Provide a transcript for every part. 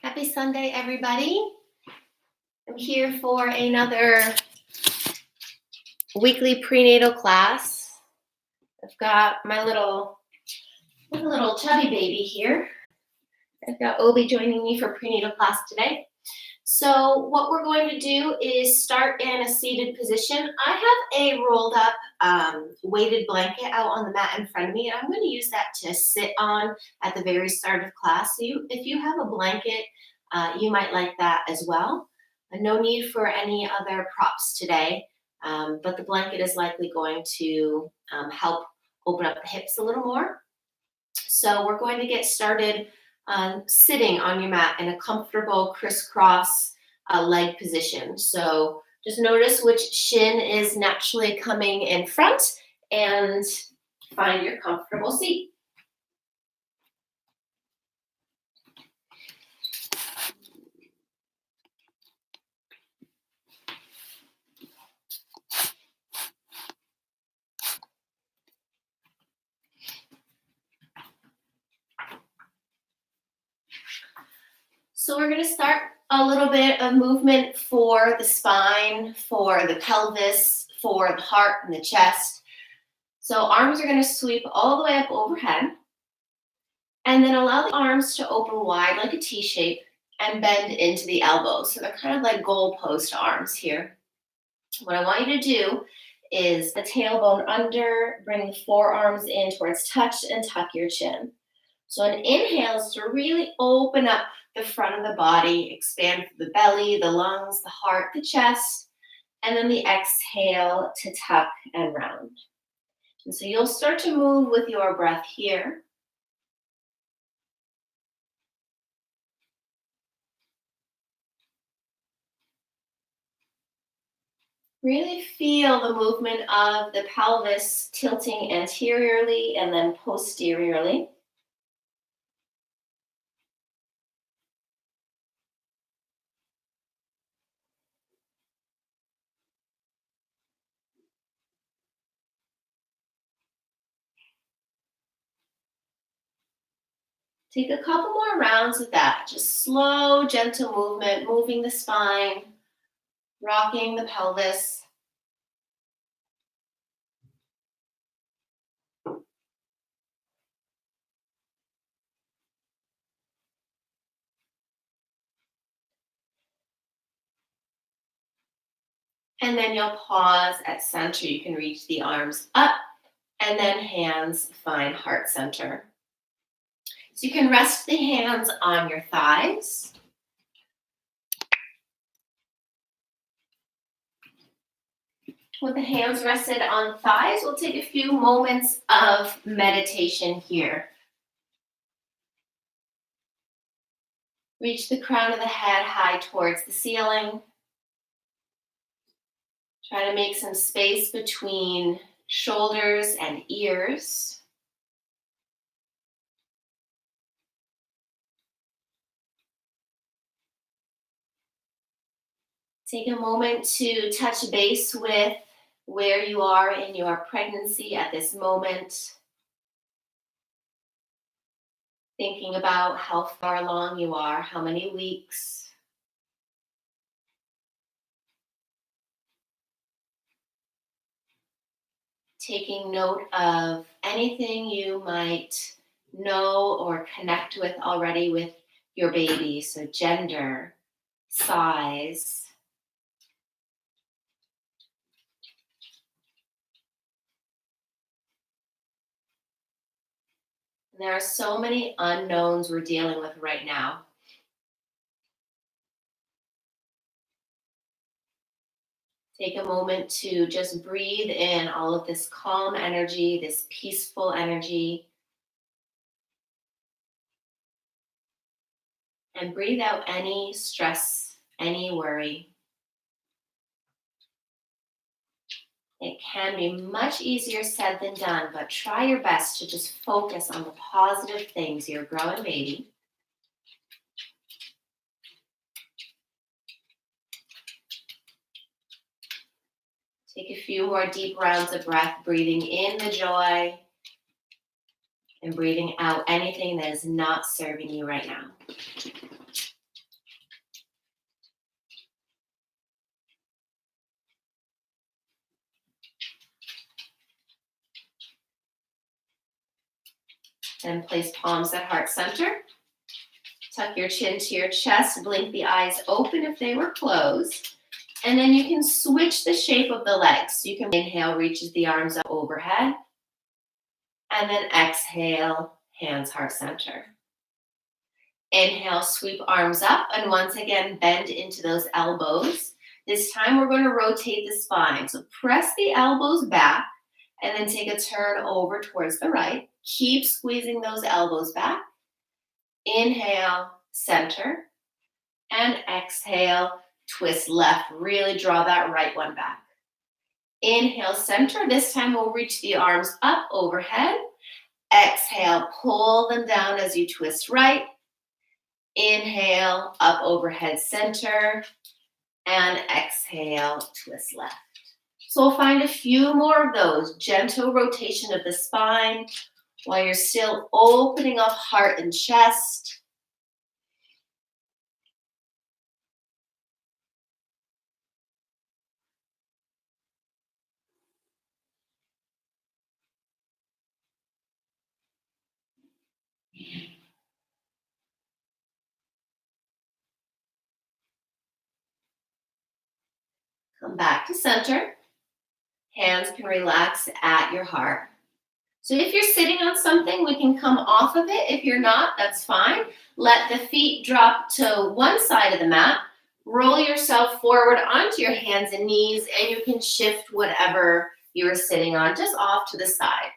Happy Sunday, everybody. I'm here for another weekly prenatal class. I've got my little chubby baby here. I've got Obi joining me for prenatal class today. So what we're going to do is start in a seated position. I have a rolled up weighted blanket out on the mat in front of me, and I'm going to use that to sit on at the very start of class. So if you have a blanket, you might like that as well. No need for any other props today, but the blanket is likely going to help open up the hips a little more. So we're going to get started sitting on your mat in a comfortable crisscross leg position. So just notice which shin is naturally coming in front and find your comfortable seat. So we're going to start a little bit of movement for the spine, for the pelvis, for the heart and the chest. So arms are going to sweep all the way up overhead, and then allow the arms to open wide like a T shape and bend into the elbows. So they're kind of like goalpost arms here. What I want you to do is the tailbone under, bring the forearms in towards touch, and tuck your chin. So an inhale is to really open up the front of the body, expand the belly, the lungs, the heart, the chest, and then the exhale to tuck and round. And so you'll start to move with your breath here. Really feel the movement of the pelvis tilting anteriorly and then posteriorly. Take a couple more rounds of that. Just slow, gentle movement, moving the spine, rocking the pelvis. And then you'll pause at center. You can reach the arms up, and then hands find heart center. So you can rest the hands on your thighs. With the hands rested on thighs, we'll take a few moments of meditation here. Reach the crown of the head high towards the ceiling. Try to make some space between shoulders and ears. Take a moment to touch base with where you are in your pregnancy at this moment. Thinking about how far along you are, how many weeks. Taking note of anything you might know or connect with already with your baby. So gender, size. There are so many unknowns we're dealing with right now. Take a moment to just breathe in all of this calm energy, this peaceful energy. And breathe out any stress, any worry. It can be much easier said than done, but try your best to just focus on the positive things, your growing baby. Take a few more deep rounds of breath, breathing in the joy and breathing out anything that is not serving you right now. Then place palms at heart center. Tuck your chin to your chest, blink the eyes open if they were closed. And then you can switch the shape of the legs. So you can inhale, reaches the arms up overhead. And then exhale, hands heart center. Inhale, sweep arms up, and once again, bend into those elbows. This time we're going to rotate the spine. So press the elbows back, and then take a turn over towards the right. Keep squeezing those elbows back. Inhale, center, and exhale, twist left. Really draw that right one back. Inhale, center. This time we'll reach the arms up overhead. Exhale, pull them down as you twist right. Inhale, up overhead center, and exhale, twist left. So we'll find a few more of those. Gentle rotation of the spine while you're still opening up heart and chest. Come back to center. Hands can relax at your heart. So if you're sitting on something, we can come off of it. If you're not, that's fine. Let the feet drop to one side of the mat. Roll yourself forward onto your hands and knees, and you can shift whatever you're sitting on just off to the side.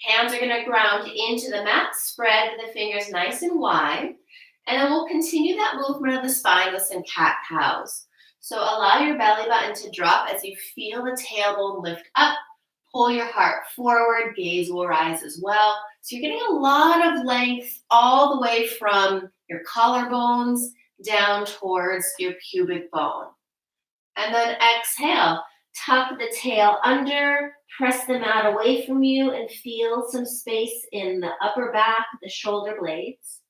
Hands are going to ground into the mat. Spread the fingers nice and wide. And then we'll continue that movement of the spine with some cat-cows. So allow your belly button to drop as you feel the tailbone lift up. Pull your heart forward, gaze will rise as well. So you're getting a lot of length all the way from your collarbones down towards your pubic bone. And then exhale, tuck the tail under, press the mat away from you, and feel some space in the upper back, the shoulder blades.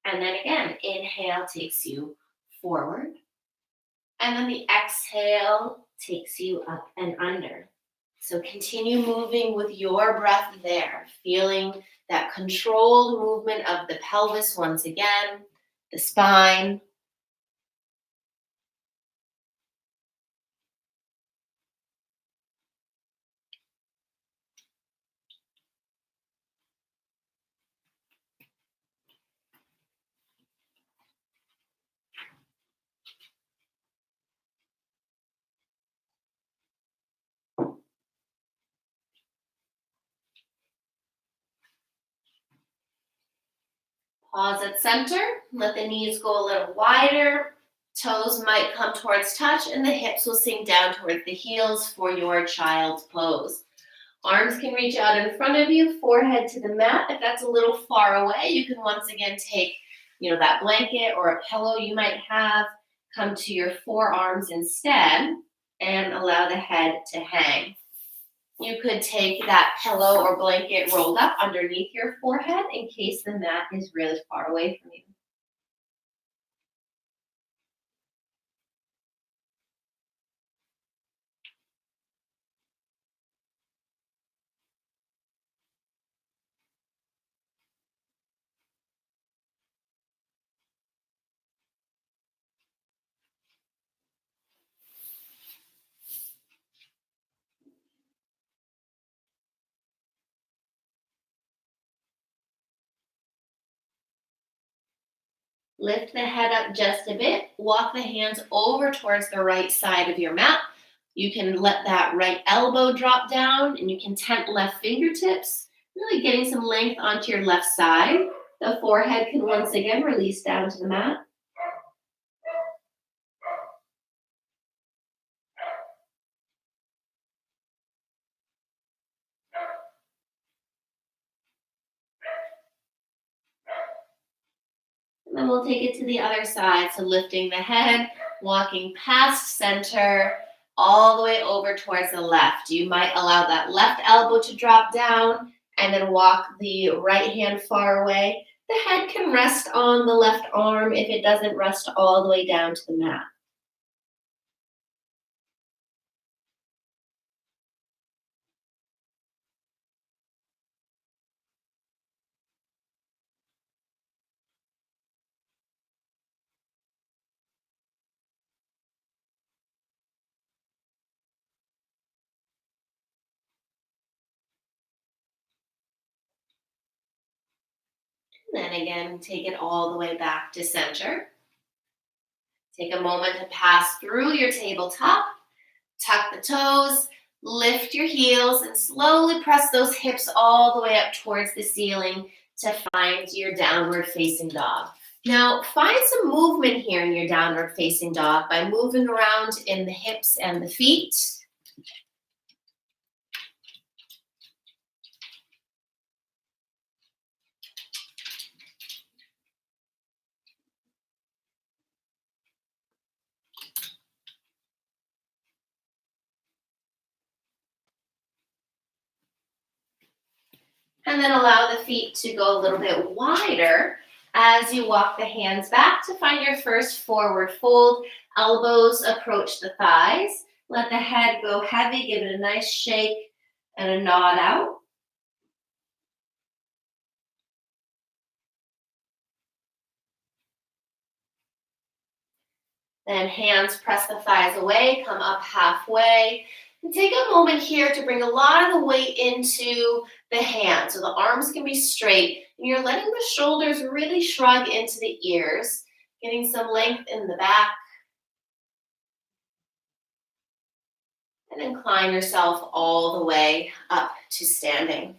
And then again, inhale takes you forward. And then the exhale takes you up and under. So continue moving with your breath there, feeling that controlled movement of the pelvis once again, the spine. Pause at center, let the knees go a little wider, toes might come towards touch, and the hips will sink down towards the heels for your child's pose. Arms can reach out in front of you, forehead to the mat. If that's a little far away, you can once again take, that blanket or a pillow you might have, come to your forearms instead, and allow the head to hang. You could take that pillow or blanket rolled up underneath your forehead in case the mat is really far away from you. Lift the head up just a bit. Walk the hands over towards the right side of your mat. You can let that right elbow drop down, and you can tent left fingertips, really getting some length onto your left side. The forehead can once again release down to the mat. And then we'll take it to the other side. So lifting the head, walking past center, all the way over towards the left. You might allow that left elbow to drop down and then walk the right hand far away. The head can rest on the left arm if it doesn't rest all the way down to the mat. Then again, take it all the way back to center. Take a moment to pass through your tabletop. Tuck the toes, lift your heels, and slowly press those hips all the way up towards the ceiling to find your downward facing dog. Now, find some movement here in your downward facing dog by moving around in the hips and the feet. And then allow the feet to go a little bit wider as you walk the hands back to find your first forward fold. Elbows approach the thighs. Let the head go heavy. Give it a nice shake and a nod out. Then hands press the thighs away. Come up halfway. And take a moment here to bring a lot of the weight into the hands. So the arms can be straight. And you're letting the shoulders really shrug into the ears, getting some length in the back. And incline yourself all the way up to standing.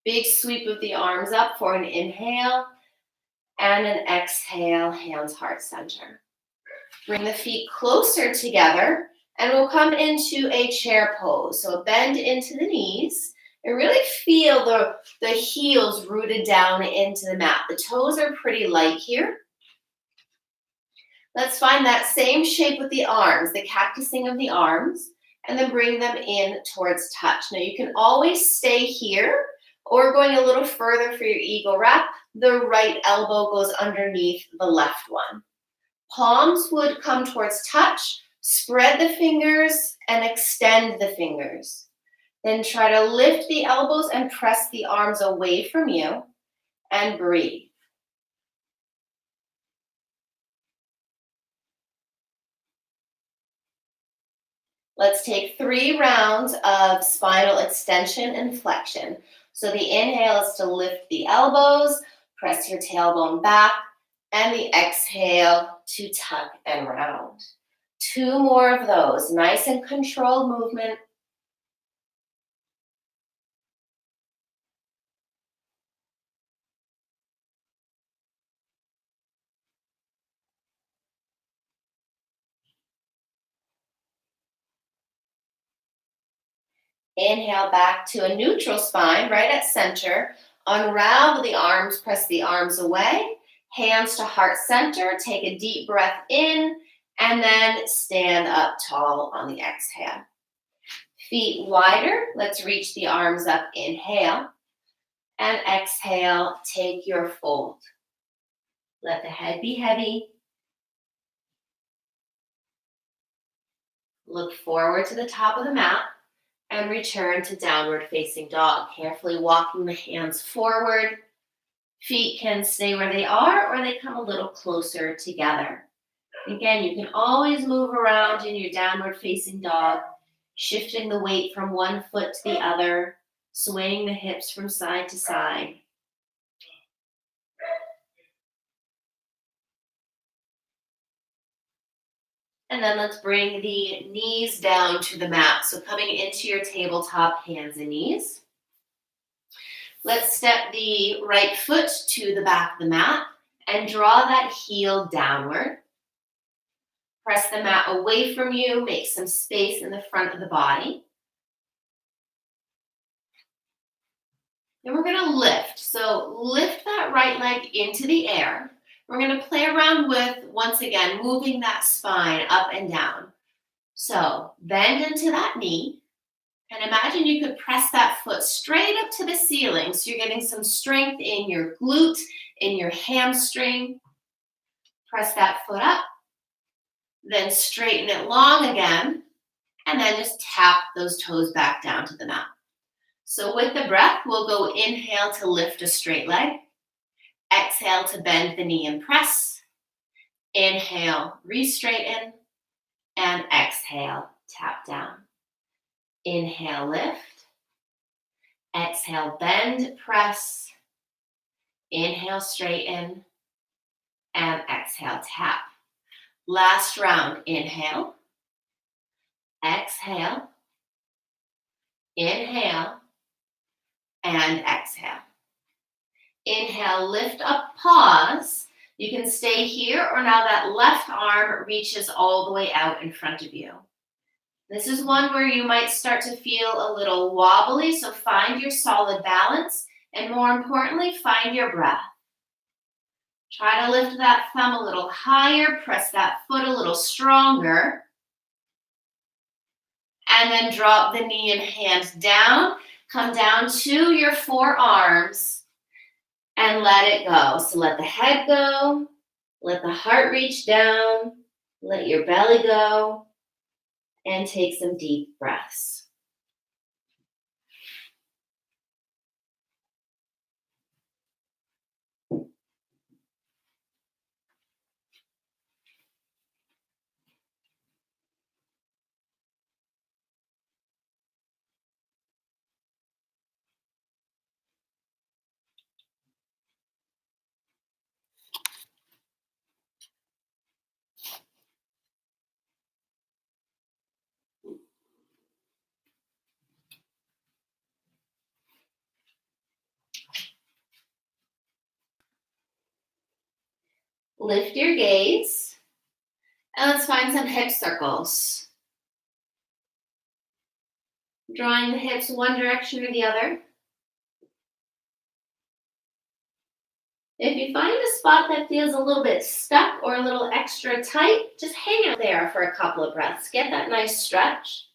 Big sweep of the arms up for an inhale and an exhale, hands heart center. Bring the feet closer together and we'll come into a chair pose. So bend into the knees and really feel the heels rooted down into the mat. The toes are pretty light here. Let's find that same shape with the arms, the cactusing of the arms, and then bring them in towards touch. Now you can always stay here or going a little further for your eagle wrap, the right elbow goes underneath the left one. Palms would come towards touch, spread the fingers and extend the fingers. Then try to lift the elbows and press the arms away from you and breathe. Let's take 3 rounds of spinal extension and flexion. So the inhale is to lift the elbows, press your tailbone back, and the exhale to tuck and round. 2 more of those, nice and controlled movement. Inhale back to a neutral spine, right at center. Unravel the arms, press the arms away. Hands to heart center. Take a deep breath in, and then stand up tall on the exhale. Feet wider. Let's reach the arms up. Inhale. And exhale, take your fold. Let the head be heavy. Look forward to the top of the mat. And return to downward facing dog. Carefully walking the hands forward. Feet can stay where they are or they come a little closer together. Again, you can always move around in your downward facing dog, shifting the weight from one foot to the other, swaying the hips from side to side. And then let's bring the knees down to the mat. So coming into your tabletop, hands and knees. Let's step the right foot to the back of the mat and draw that heel downward. Press the mat away from you. Make some space in the front of the body. Then we're going to lift. So lift that right leg into the air. We're going to play around with, once again, moving that spine up and down. So bend into that knee. And imagine you could press that foot straight up to the ceiling. So you're getting some strength in your glute, in your hamstring. Press that foot up. Then straighten it long again. And then just tap those toes back down to the mat. So with the breath, we'll go inhale to lift a straight leg. Exhale to bend the knee and press. Inhale, re-straighten. And exhale, tap down. Inhale, lift. Exhale, bend, press. Inhale, straighten, and exhale, tap. Last round, inhale, exhale, inhale, and exhale. Inhale, lift up, pause. You can stay here, or now that left arm reaches all the way out in front of you. This is one where you might start to feel a little wobbly, so find your solid balance, and more importantly, find your breath. Try to lift that thumb a little higher, press that foot a little stronger, and then drop the knee and hands down. Come down to your forearms and let it go. So let the head go, let the heart reach down, let your belly go, and take some deep breaths. Lift your gaze, and let's find some hip circles. Drawing the hips one direction or the other. If you find a spot that feels a little bit stuck or a little extra tight, just hang out there for a couple of breaths. Get that nice stretch.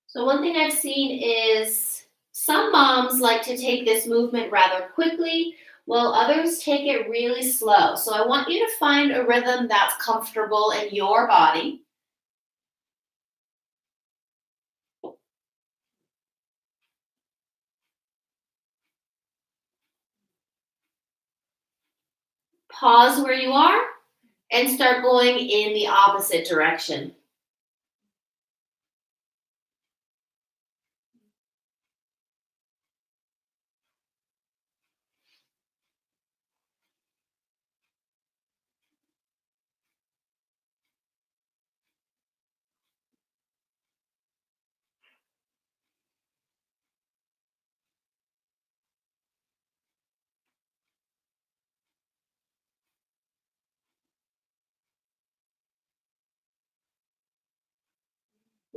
So one thing I've seen is some moms like to take this movement rather quickly, while others take it really slow. So I want you to find a rhythm that's comfortable in your body. Pause where you are and start going in the opposite direction.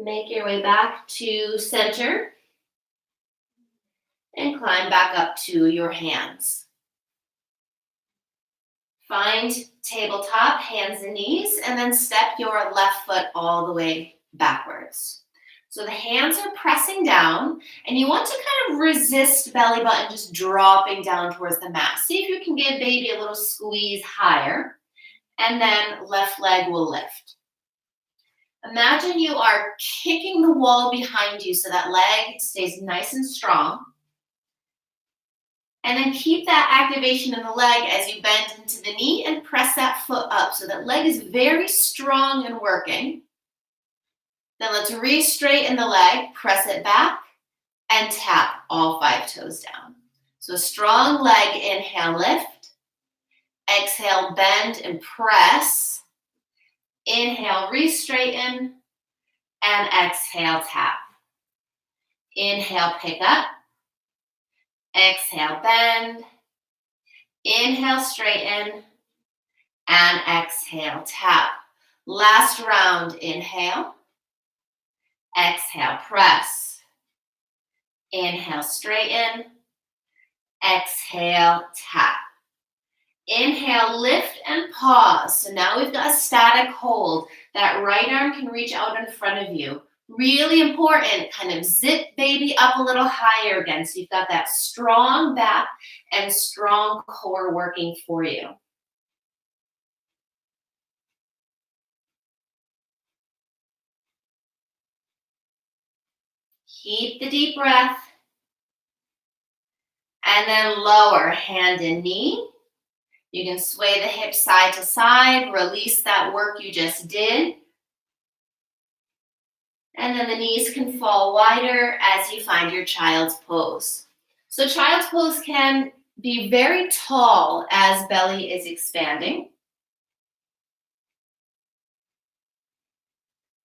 Make your way back to center and climb back up to your hands. Find tabletop, hands and knees, and then step your left foot all the way backwards. So the hands are pressing down, and you want to kind of resist belly button just dropping down towards the mat. See if you can give baby a little squeeze higher, and then left leg will lift. Imagine you are kicking the wall behind you so that leg stays nice and strong. And then keep that activation in the leg as you bend into the knee and press that foot up so that leg is very strong and working. Then let's re-straighten the leg, press it back, and tap all 5 toes down. So strong leg, inhale, lift. Exhale, bend and press. Inhale, re-straighten, and exhale, tap. Inhale, pick up. Exhale, bend. Inhale, straighten, and exhale, tap. Last round, inhale. Exhale, press. Inhale, straighten. Exhale, tap. Inhale, lift and pause. So now we've got a static hold. That right arm can reach out in front of you. Really important, kind of zip baby up a little higher again. So you've got that strong back and strong core working for you. Keep the deep breath. And then lower, hand and knee. You can sway the hips side to side, release that work you just did. And then the knees can fall wider as you find your child's pose. So child's pose can be very tall as belly is expanding.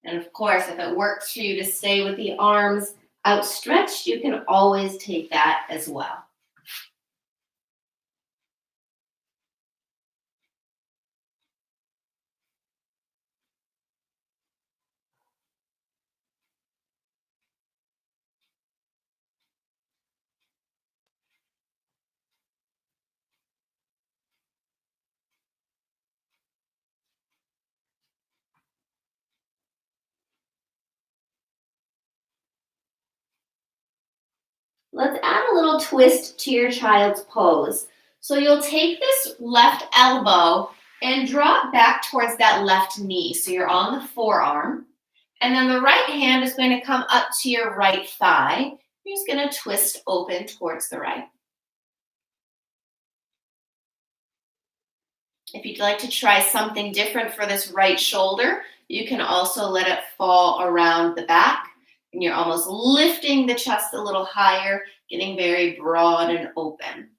And of course, if it works for you to stay with the arms outstretched, you can always take that as well. Let's add a little twist to your child's pose. So you'll take this left elbow and drop back towards that left knee. So you're on the forearm. And then the right hand is going to come up to your right thigh. You're just going to twist open towards the right. If you'd like to try something different for this right shoulder, you can also let it fall around the back. And you're almost lifting the chest a little higher, getting very broad and open.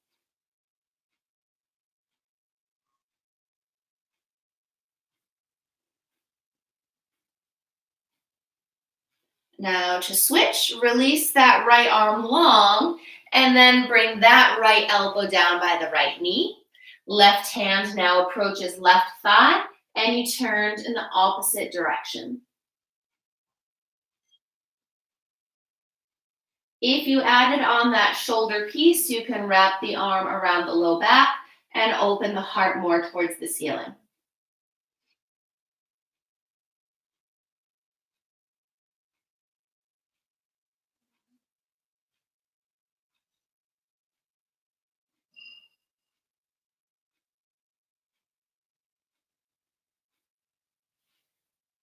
Now to switch, release that right arm long and then bring that right elbow down by the right knee. Left hand now approaches left thigh and you turned in the opposite direction. If you added on that shoulder piece, you can wrap the arm around the low back and open the heart more towards the ceiling.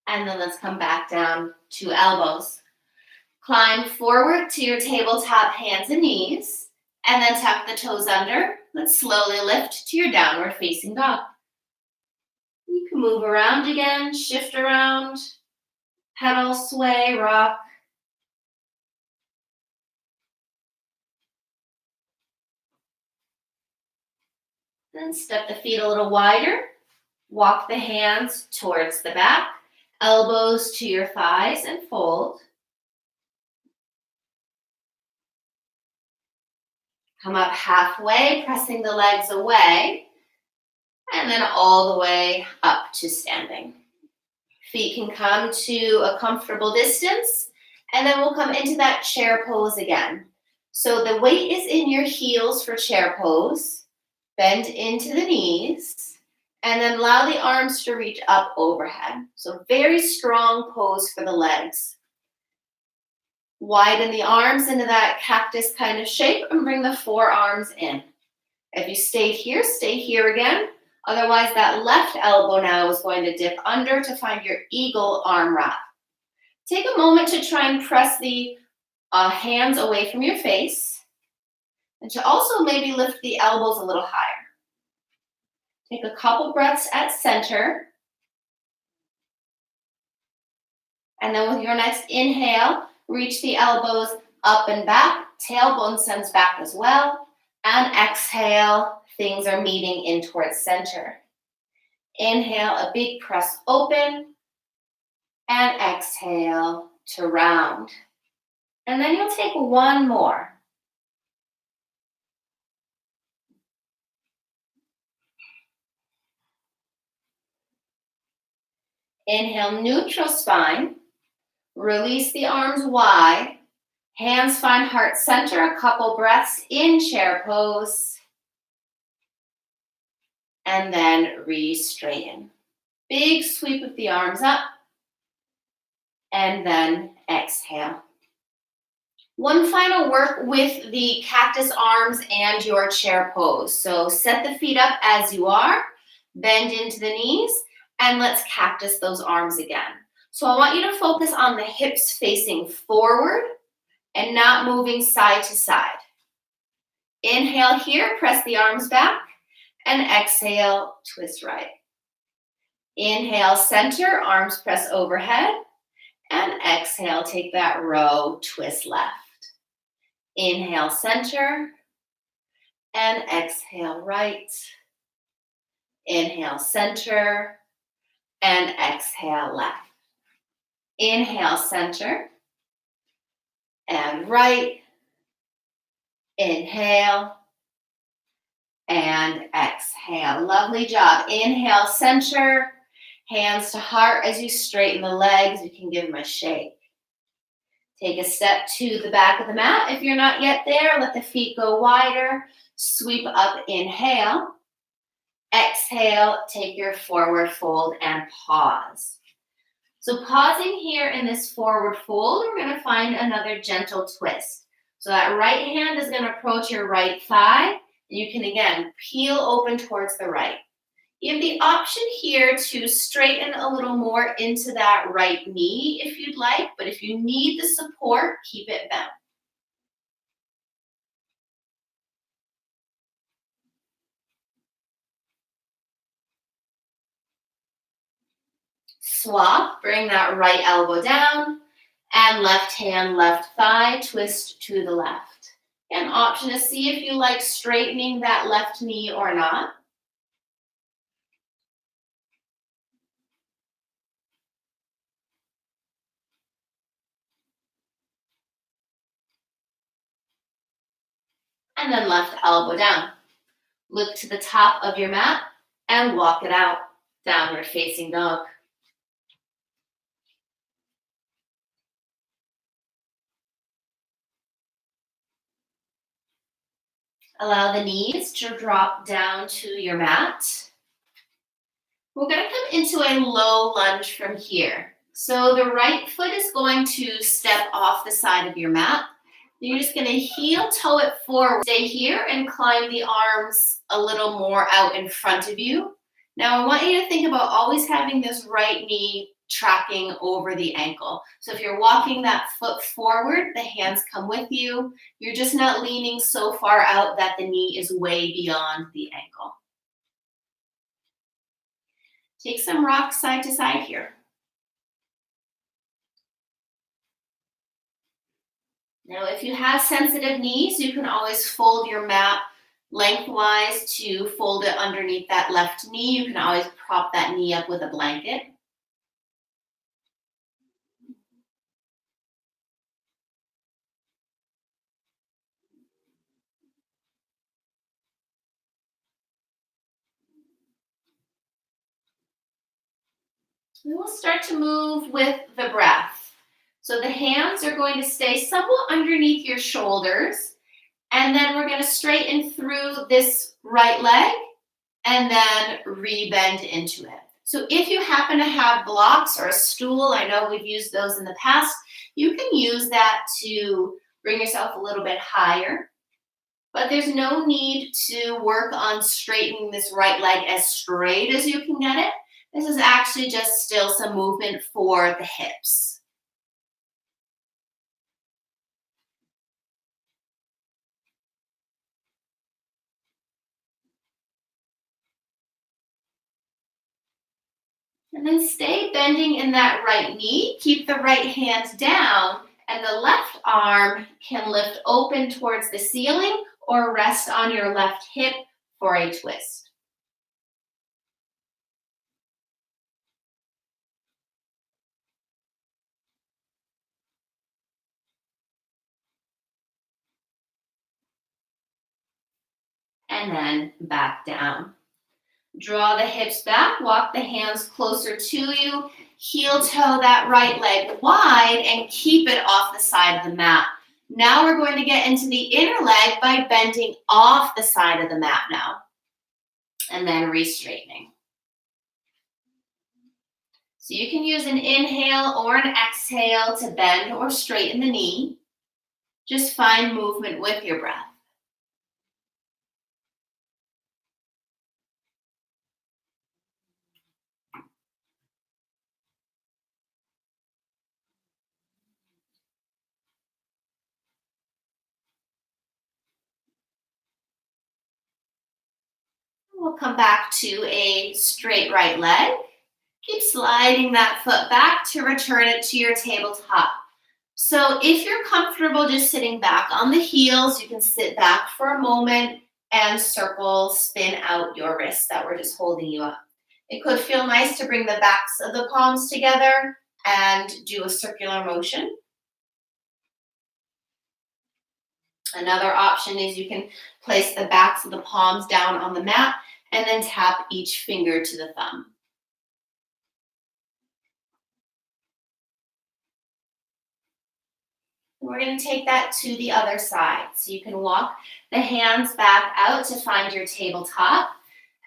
And then let's come back down to elbows. Climb forward to your tabletop hands and knees, and then tuck the toes under. Let's slowly lift to your downward facing dog. You can move around again, shift around, pedal, sway, rock. Then step the feet a little wider. Walk the hands towards the back, elbows to your thighs and fold. Come up halfway, pressing the legs away, and then all the way up to standing. Feet can come to a comfortable distance, and then we'll come into that chair pose again. So the weight is in your heels for chair pose. Bend into the knees, and then allow the arms to reach up overhead. So very strong pose for the legs. Widen the arms into that cactus kind of shape and bring the forearms in. If you stay here again. Otherwise, that left elbow now is going to dip under to find your eagle arm wrap. Take a moment to try and press the hands away from your face and to also maybe lift the elbows a little higher. Take a couple breaths at center. And then with your next inhale, reach the elbows up and back. Tailbone sends back as well. And exhale, things are meeting in towards center. Inhale, a big press open. And exhale to round. And then you'll take one more. Inhale, neutral spine. Release the arms wide. Hands find heart center. A couple breaths in chair pose. And then re-straighten. Big sweep of the arms up. And then exhale. One final work with the cactus arms and your chair pose. So set the feet up as you are. Bend into the knees. And let's cactus those arms again. So I want you to focus on the hips facing forward and not moving side to side. Inhale here, press the arms back, and exhale, twist right. Inhale, center, arms press overhead, and exhale, take that row, twist left. Inhale, center, and exhale, right. Inhale, center, and exhale, left. Inhale, center, and right. Inhale, and exhale. Lovely job. Inhale, center, hands to heart as you straighten the legs. You can give them a shake. Take a step to the back of the mat. If you're not yet there, let the feet go wider. Sweep up, inhale. Exhale, take your forward fold and pause. So pausing here in this forward fold, we're going to find another gentle twist. So that right hand is going to approach your right thigh. You can, again, peel open towards the right. You have the option here to straighten a little more into that right knee if you'd like, but if you need the support, keep it bent. Swap, bring that right elbow down, and left hand, left thigh, twist to the left. An option to see if you like straightening that left knee or not. And then left elbow down. Look to the top of your mat and walk it out. Downward facing dog. Allow the knees to drop down to your mat. We're going to come into a low lunge from here. So the right foot is going to step off the side of your mat. You're just going to heel toe it forward. Stay here and climb the arms a little more out in front of you. Now I want you to think about always having this right knee tracking over the ankle. So if you're walking that foot forward, the hands come with you. You're just not leaning so far out that the knee is way beyond the ankle. Take some rocks side to side here. Now, if you have sensitive knees, you can always fold your mat lengthwise to fold it underneath that left knee. You can always prop that knee up with a blanket. We will start to move with the breath. So the hands are going to stay somewhat underneath your shoulders. And then we're going to straighten through this right leg and then re-bend into it. So if you happen to have blocks or a stool, I know we've used those in the past, you can use that to bring yourself a little bit higher. But there's no need to work on straightening this right leg as straight as you can get it. This is actually just still some movement for the hips. And then stay bending in that right knee. Keep the right hand down, and the left arm can lift open towards the ceiling or rest on your left hip for a twist. And then back down. Draw the hips back, walk the hands closer to you, heel toe that right leg wide and keep it off the side of the mat. Now we're going to get into the inner leg by bending off the side of the mat now. And then re-straightening. So you can use an inhale or an exhale to bend or straighten the knee. Just find movement with your breath. We'll come back to a straight right leg. Keep sliding that foot back to return it to your tabletop. So if you're comfortable just sitting back on the heels, you can sit back for a moment and circle, spin out your wrists that were just holding you up. It could feel nice to bring the backs of the palms together and do a circular motion. Another option is you can place the backs of the palms down on the mat and then tap each finger to the thumb. We're going to take that to the other side. So you can walk the hands back out to find your tabletop.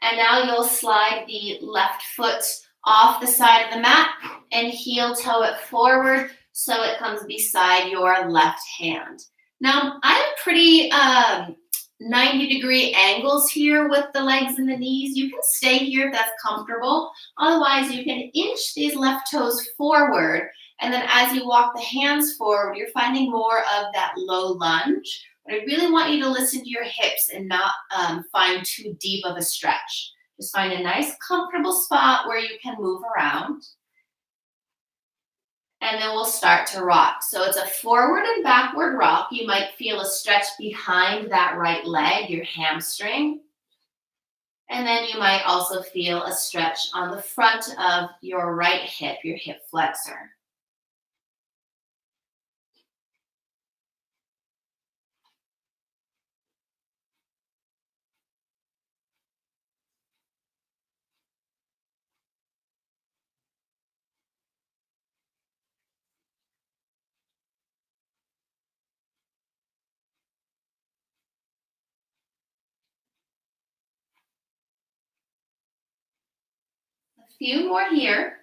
And now you'll slide the left foot off the side of the mat and heel toe it forward so it comes beside your left hand. Now, I have pretty 90-degree angles here with the legs and the knees. You can stay here if that's comfortable. Otherwise, you can inch these left toes forward. And then as you walk the hands forward, you're finding more of that low lunge. But I really want you to listen to your hips and not find too deep of a stretch. Just find a nice, comfortable spot where you can move around. And then we'll start to rock. So it's a forward and backward rock. You might feel a stretch behind that right leg, your hamstring. And then you might also feel a stretch on the front of your right hip, your hip flexor. A few more here.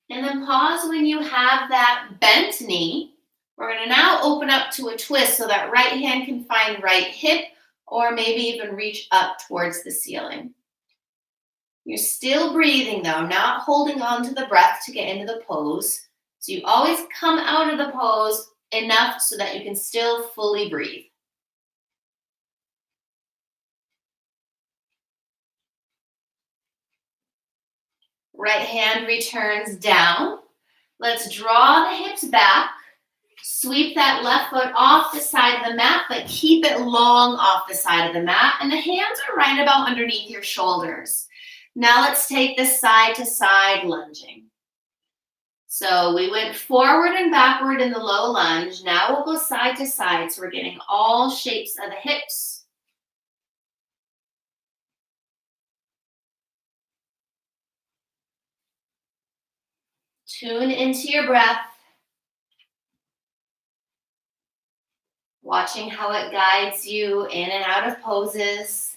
And then pause when you have that bent knee. We're going to now open up to a twist so that right hand can find right hip or maybe even reach up towards the ceiling. You're still breathing though, not holding on to the breath to get into the pose. So you always come out of the pose enough so that you can still fully breathe. Right hand returns down. Let's draw the hips back. Sweep that left foot off the side of the mat, but keep it long off the side of the mat. And the hands are right about underneath your shoulders. Now let's take this side to side lunging. So we went forward and backward in the low lunge. Now we'll go side to side. So we're getting all shapes of the hips. Tune into your breath. Watching how it guides you in and out of poses.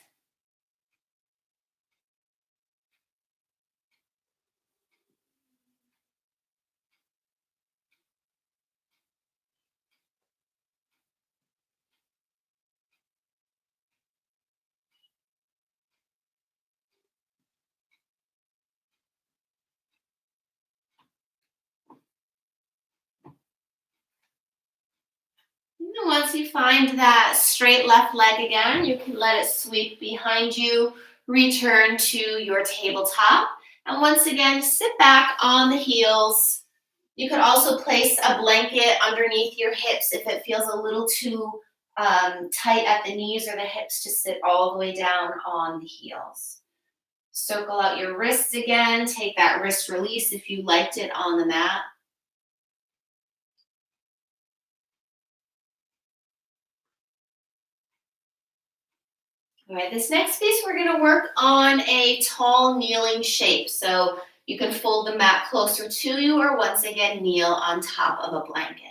And once you find that straight left leg again, you can let it sweep behind you, return to your tabletop. And once again, sit back on the heels. You could also place a blanket underneath your hips if it feels a little too tight at the knees or the hips to sit all the way down on the heels. Circle out your wrists again. Take that wrist release if you liked it on the mat. All right, this next piece, we're going to work on a tall kneeling shape. So you can fold the mat closer to you or once again, kneel on top of a blanket.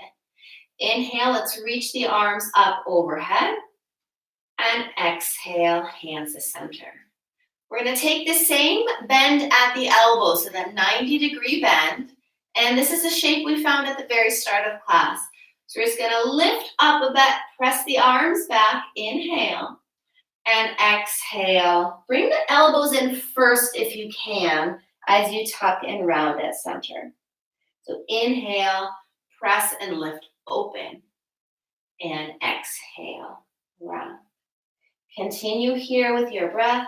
Inhale, let's reach the arms up overhead. And exhale, hands to center. We're going to take the same bend at the elbow, so that 90-degree bend. And this is a shape we found at the very start of class. So we're just going to lift up a bit, press the arms back, inhale. And exhale. Bring the elbows in first if you can as you tuck and round at center. So inhale, press and lift open. And exhale, round. Continue here with your breath.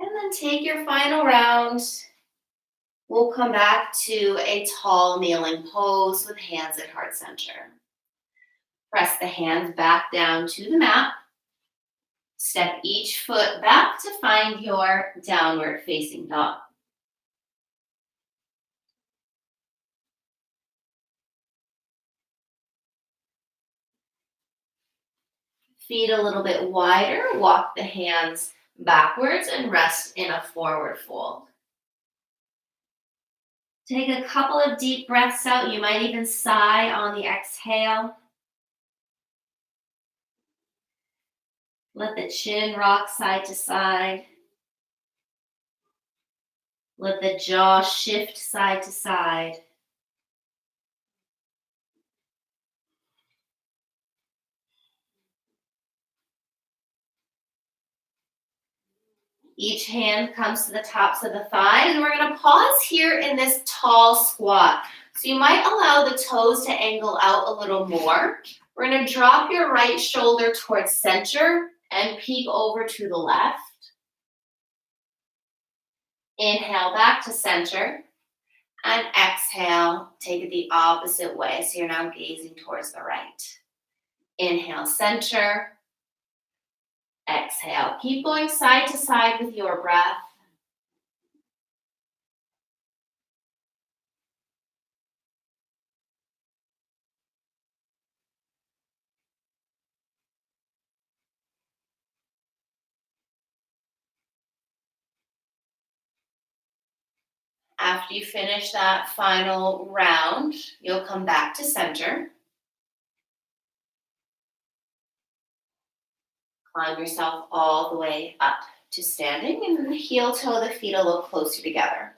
And then take your final round. We'll come back to a tall kneeling pose with hands at heart center. Press the hands back down to the mat. Step each foot back to find your downward facing dog. Feet a little bit wider, walk the hands backwards and rest in a forward fold. Take a couple of deep breaths out. You might even sigh on the exhale. Let the chin rock side to side. Let the jaw shift side to side. Each hand comes to the tops of the thighs, and we're going to pause here in this tall squat. So you might allow the toes to angle out a little more. We're going to drop your right shoulder towards center and peek over to the left. Inhale back to center, and exhale, take it the opposite way. So you're now gazing towards the right. Inhale, center. Exhale. Keep going side to side with your breath. After you finish that final round, you'll come back to center. Climb yourself all the way up to standing and heel toe the feet a little closer together.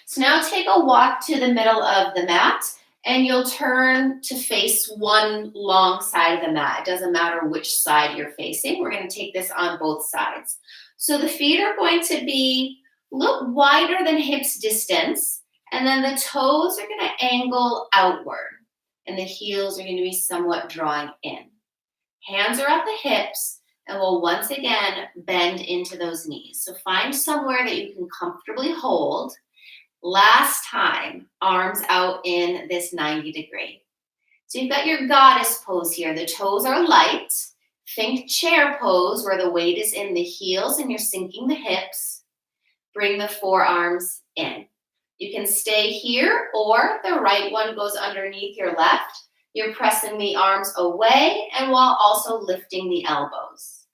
So now take a walk to the middle of the mat, and you'll turn to face one long side of the mat. It doesn't matter which side you're facing. We're going to take this on both sides. So the feet are going to be a little wider than hips distance, and then the toes are going to angle outward, and the heels are going to be somewhat drawing in. Hands are at the hips, and we'll once again bend into those knees. So find somewhere that you can comfortably hold. Last time, arms out in this 90 degree. So you've got your goddess pose here. The toes are light. Think chair pose where the weight is in the heels and you're sinking the hips. Bring the forearms in. You can stay here, or the right one goes underneath your left. You're pressing the arms away and while also lifting the elbows.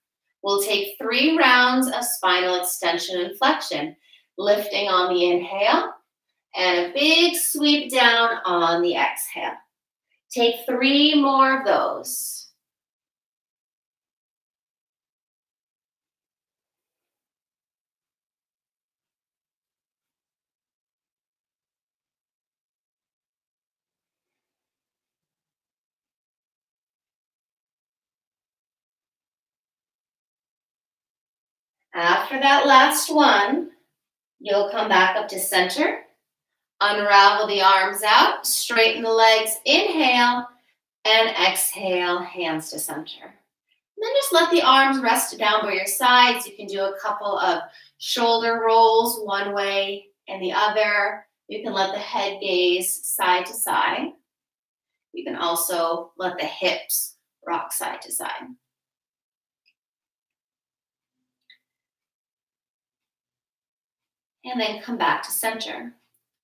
We'll take 3 rounds of spinal extension and flexion, lifting on the inhale and a big sweep down on the exhale. Take 3 more of those. After that last one, you'll come back up to center, unravel the arms out, straighten the legs, inhale, and exhale, hands to center. And then just let the arms rest down by your sides. You can do a couple of shoulder rolls one way and the other. You can let the head gaze side to side. You can also let the hips rock side to side. And then come back to center.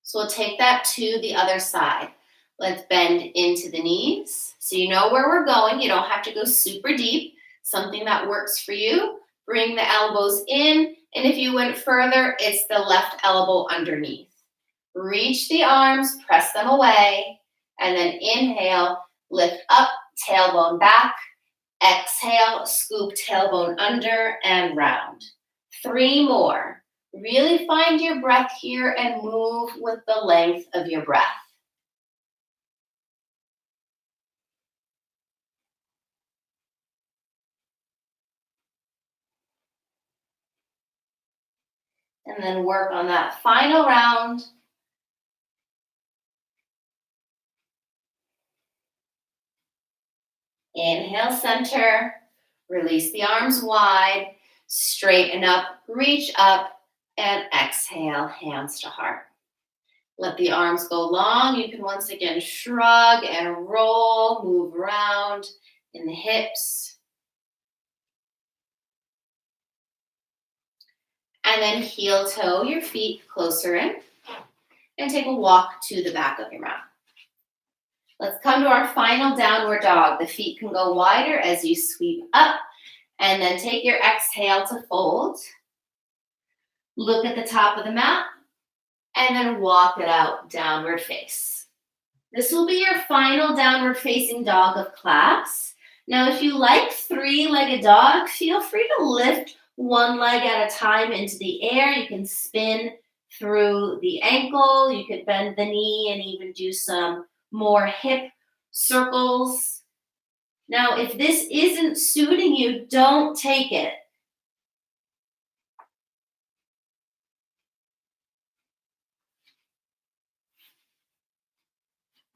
So we'll take that to the other side. Let's bend into the knees. So you know where we're going. You don't have to go super deep. Something that works for you. Bring the elbows in. And if you went further, it's the left elbow underneath. Reach the arms, press them away. And then inhale, lift up, tailbone back. Exhale, scoop tailbone under and round. 3 more. Really find your breath here and move with the length of your breath. And then work on that final round. Inhale, center. Release the arms wide. Straighten up, reach up, and exhale, hands to heart. Let the arms go long. You can once again shrug and roll, move around in the hips. And then heel toe your feet closer in and take a walk to the back of your mat. Let's come to our final downward dog. The feet can go wider as you sweep up, and then take your exhale to fold. Look at the top of the mat and then walk it out, downward face. This will be your final downward facing dog of class. Now, if you like 3-legged dog, feel free to lift one leg at a time into the air. You can spin through the ankle. You could bend the knee and even do some more hip circles. Now, if this isn't suiting you, don't take it.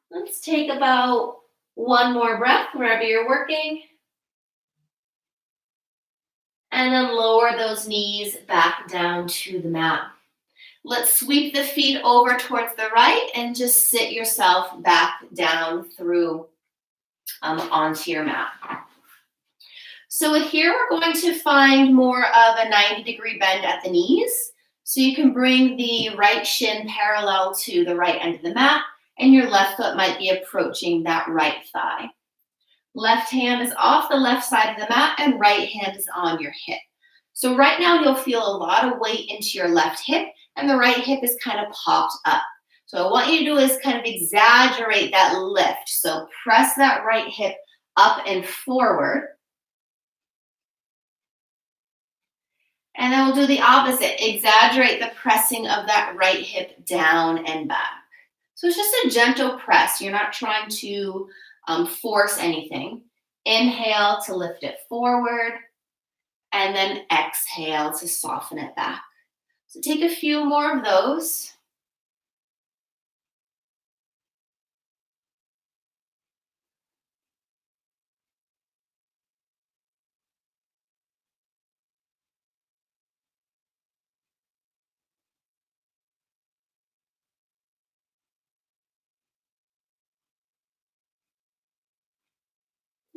Let's take about one more breath wherever you're working. And then lower those knees back down to the mat. Let's sweep the feet over towards the right and just sit yourself back down through onto your mat. So here we're going to find more of a 90-degree bend at the knees. So you can bring the right shin parallel to the right end of the mat, and your left foot might be approaching that right thigh. Left hand is off the left side of the mat and right hand is on your hip. So right now you'll feel a lot of weight into your left hip and the right hip is kind of popped up. So what I want you to do is kind of exaggerate that lift. So press that right hip up and forward. And then we'll do the opposite. Exaggerate the pressing of that right hip down and back. So it's just a gentle press. You're not trying to force anything. Inhale to lift it forward, and then exhale to soften it back. So take a few more of those.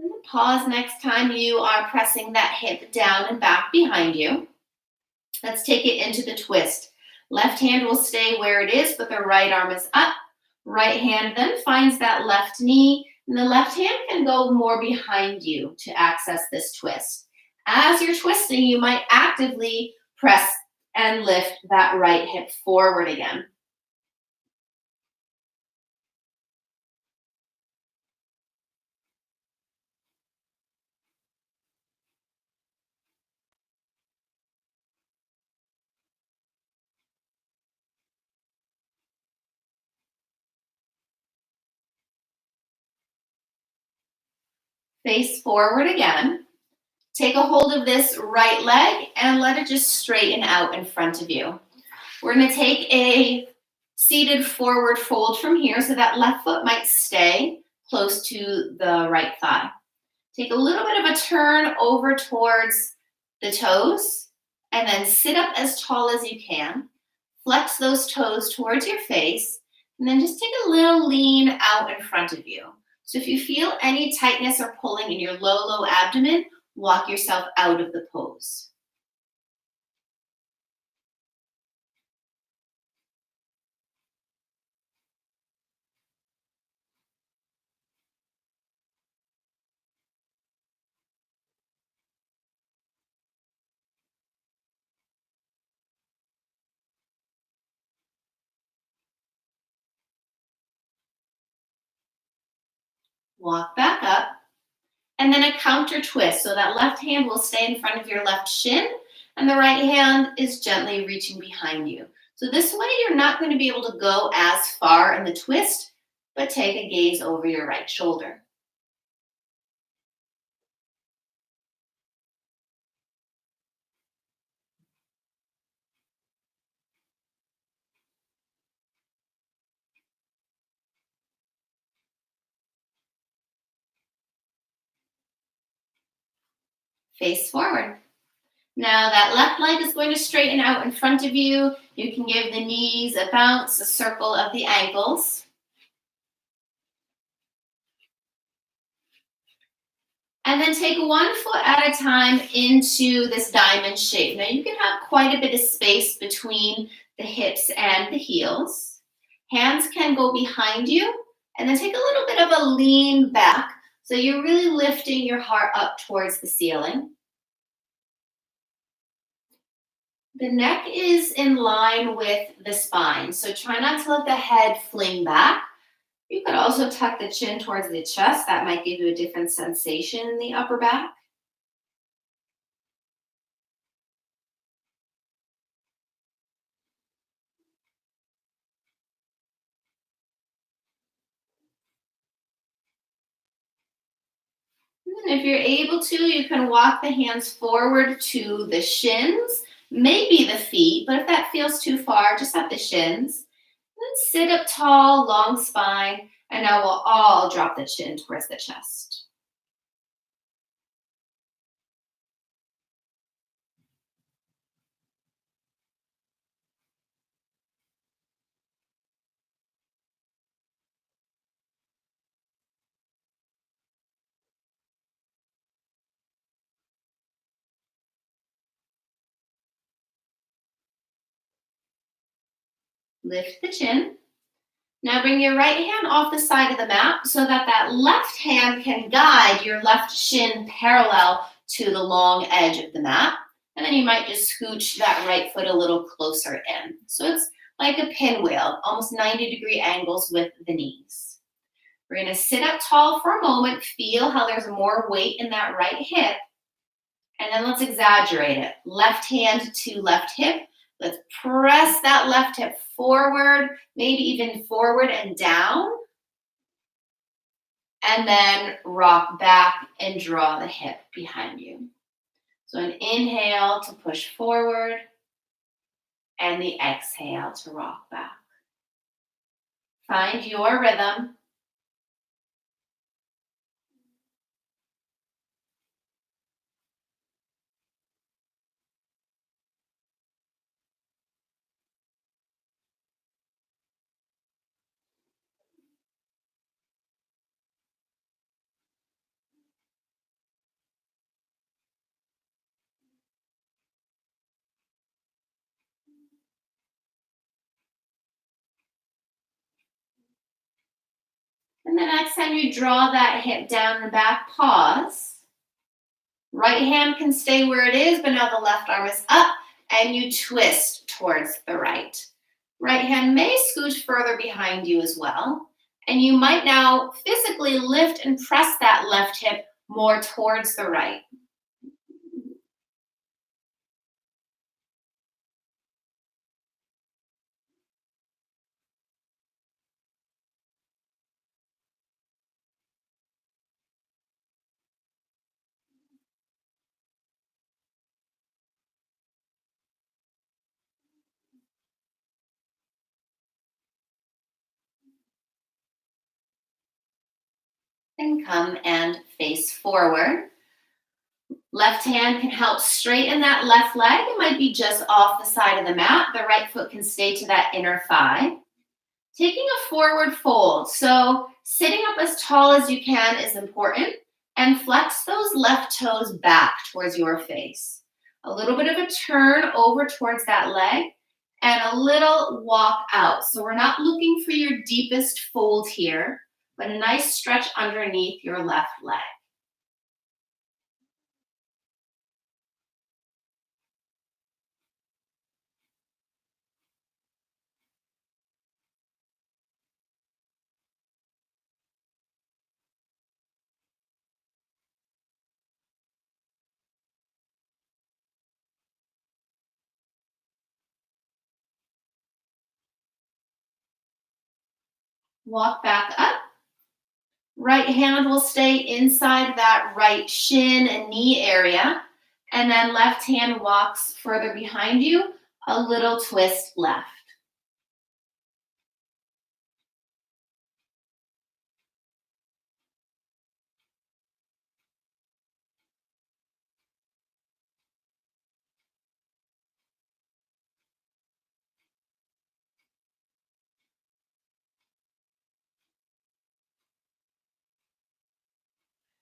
And then pause next time you are pressing that hip down and back behind you. Let's take it into the twist. Left hand will stay where it is, but the right arm is up. Right hand then finds that left knee, and the left hand can go more behind you to access this twist. As you're twisting, you might actively press and lift that right hip forward again. Face forward again. Take a hold of this right leg and let it just straighten out in front of you. We're going to take a seated forward fold from here so that left foot might stay close to the right thigh. Take a little bit of a turn over towards the toes and then sit up as tall as you can. Flex those toes towards your face and then just take a little lean out in front of you. So if you feel any tightness or pulling in your low abdomen, walk yourself out of the pose. Walk back up, and then a counter twist. So that left hand will stay in front of your left shin, and the right hand is gently reaching behind you. So this way you're not going to be able to go as far in the twist, but take a gaze over your right shoulder. Face forward. Now that left leg is going to straighten out in front of you. You can give the knees a bounce, a circle of the ankles. And then take one foot at a time into this diamond shape. Now you can have quite a bit of space between the hips and the heels. Hands can go behind you, and then take a little bit of a lean back. So you're really lifting your heart up towards the ceiling. The neck is in line with the spine, so try not to let the head fling back. You could also tuck the chin towards the chest. That might give you a different sensation in the upper back. And if you're able to, you can walk the hands forward to the shins, maybe the feet, but if that feels too far, just at the shins. Then sit up tall, long spine, and now we'll all drop the chin towards the chest. Lift the chin. Now bring your right hand off the side of the mat so that that left hand can guide your left shin parallel to the long edge of the mat. And then you might just scooch that right foot a little closer in. So it's like a pinwheel, almost 90-degree angles with the knees. We're going to sit up tall for a moment, feel how there's more weight in that right hip, and then let's exaggerate it. Left hand to left hip. Let's press that left hip forward, maybe even forward and down. And then rock back and draw the hip behind you. So an inhale to push forward, and the exhale to rock back. Find your rhythm. And the next time you draw that hip down and back, pause. Right hand can stay where it is, but now the left arm is up and you twist towards the right. Right hand may scooch further behind you as well. And you might now physically lift and press that left hip more towards the right. And come and face forward. Left hand can help straighten that left leg. It might be just off the side of the mat. The right foot can stay to that inner thigh. Taking a forward fold. So sitting up as tall as you can is important. And flex those left toes back towards your face. A little bit of a turn over towards that leg and a little walk out. So we're not looking for your deepest fold here, but a nice stretch underneath your left leg. Walk back up. Right hand will stay inside that right shin and knee area. And then left hand walks further behind you, a little twist left.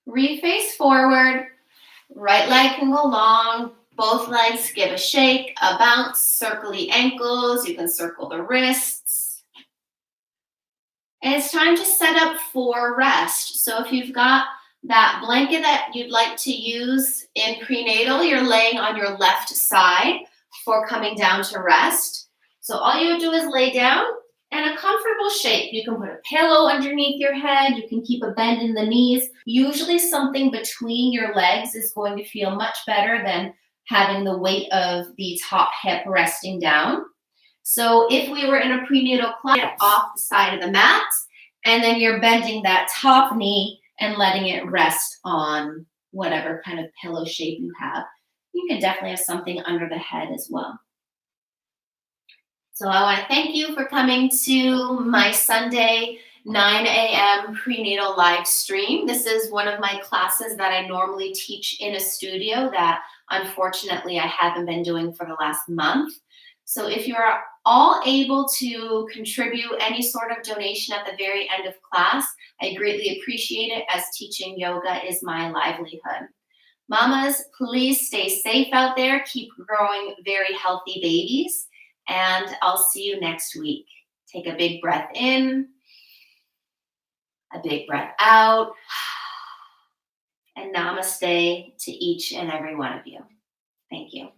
Reface forward. Right leg can go long. Both legs give a shake, a bounce, circle the ankles. You can circle the wrists. And it's time to set up for rest. So if you've got that blanket that you'd like to use in prenatal, you're laying on your left side for coming down to rest. So all you do is lay down in a comfortable shape. You can put a pillow underneath your head. You can keep a bend in the knees. Usually something between your legs is going to feel much better than having the weight of the top hip resting down. So if we were in a prenatal class, off the side of the mat, and then you're bending that top knee and letting it rest on whatever kind of pillow shape you have. You can definitely have something under the head as well. So I want to thank you for coming to my Sunday 9 a.m. prenatal live stream. This is one of my classes that I normally teach in a studio that unfortunately I haven't been doing for the last month. So if you're all able to contribute any sort of donation at the very end of class, I greatly appreciate it, as teaching yoga is my livelihood. Mamas, please stay safe out there. Keep growing very healthy babies. And I'll see you next week. Take a big breath in, a big breath out, and namaste to each and every one of you. Thank you.